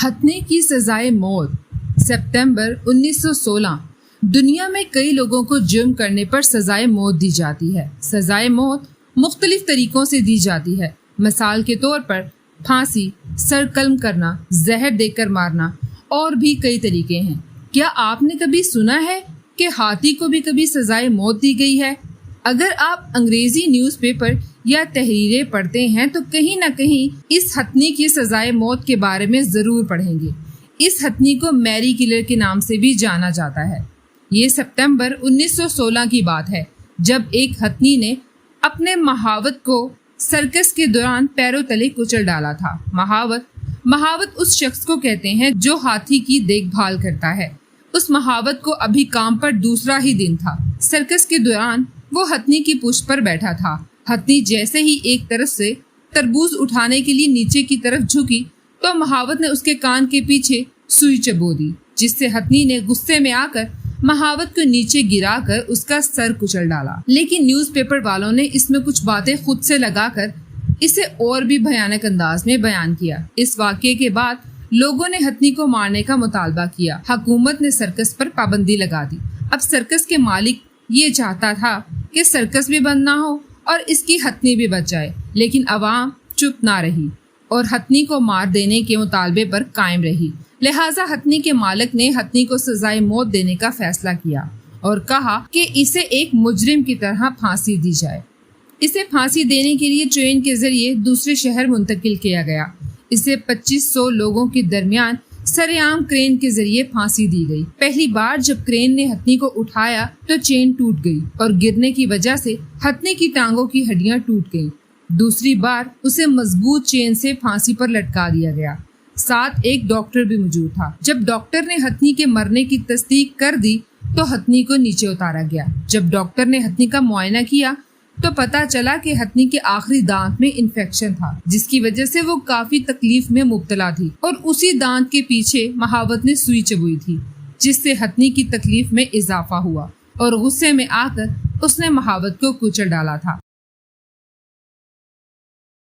ہتھنی کی سزائے موت ستمبر 1916 دنیا میں کئی لوگوں کو جرم کرنے پر سزائے موت دی جاتی ہے۔ سزائے موت مختلف طریقوں سے دی جاتی ہے۔ مثال کے طور پر پھانسی، سر قلم کرنا، زہر دے کر مارنا اور بھی کئی طریقے ہیں۔ کیا آپ نے کبھی سنا ہے کہ ہاتھی کو بھی کبھی سزائے موت دی گئی ہے؟ اگر آپ انگریزی نیوز پیپر یا تحریریں پڑھتے ہیں تو کہیں نہ کہیں اس ہتھنی کی سزائے موت کے بارے میں ضرور پڑھیں گے۔ اس ہتھنی کو میری کلر کے نام سے بھی جانا جاتا ہے۔ یہ ستمبر 1916 کی بات ہے جب ایک ہتھنی نے اپنے محاوت کو سرکس کے دوران پیروں تلے کچل ڈالا تھا۔ محاوت اس شخص کو کہتے ہیں جو ہاتھی کی دیکھ بھال کرتا ہے۔ اس محاوت کو ابھی کام پر دوسرا ہی دن تھا۔ سرکس کے دوران وہ ہتھنی کی پشت پر بیٹھا تھا۔ ہتھنی جیسے ہی ایک طرف سے تربوز اٹھانے کے لیے نیچے کی طرف جھکی تو محاوت نے اس کے کان کے پیچھے سوئی چبو دی، جس سے ہتھنی نے غصے میں آ کر محاوت کو نیچے گرا کر اس کا سر کچل ڈالا۔ لیکن نیوز پیپر والوں نے اس میں کچھ باتیں خود سے لگا کر اسے اور بھی بھیانک انداز میں بیان کیا۔ اس واقعے کے بعد لوگوں نے ہتھنی کو مارنے کا مطالبہ کیا۔ حکومت نے سرکس پر پابندی لگا دی۔ اب سرکس کے مالک یہ چاہتا تھا کہ سرکس بھی بند نہ ہو اور اس کی ہتھنی بھی بچ جائے، لیکن عوام چپ نہ رہی اور ہتھنی کو مار دینے کے مطالبے پر قائم رہی۔ لہٰذا ہتھنی کے مالک نے ہتھنی کو سزائے موت دینے کا فیصلہ کیا اور کہا کہ اسے ایک مجرم کی طرح پھانسی دی جائے۔ اسے پھانسی دینے کے لیے ٹرین کے ذریعے دوسرے شہر منتقل کیا گیا۔ اسے 2500 لوگوں کے درمیان سرے عام کرین کے ذریعے پھانسی دی گئی۔ پہلی بار جب کرین نے ہتھنی کو اٹھایا تو چین ٹوٹ گئی اور گرنے کی وجہ سے ہتھنی کی ٹانگوں کی ہڈیاں ٹوٹ گئیں۔ دوسری بار اسے مضبوط چین سے پھانسی پر لٹکا دیا گیا۔ ساتھ ایک ڈاکٹر بھی موجود تھا۔ جب ڈاکٹر نے ہتھنی کے مرنے کی تصدیق کر دی تو ہتھنی کو نیچے اتارا گیا۔ جب ڈاکٹر نے ہتھنی کا معائنہ کیا تو پتا چلا کہ ہتھنی کے آخری دانت میں انفیکشن تھا، جس کی وجہ سے وہ کافی تکلیف میں مبتلا تھی اور اسی دانت کے پیچھے محاوت نے سوئی چبوئی تھی، جس سے ہتھنی کی تکلیف میں اضافہ ہوا اور غصے میں آ کر اس نے محاوت کو کچل ڈالا تھا۔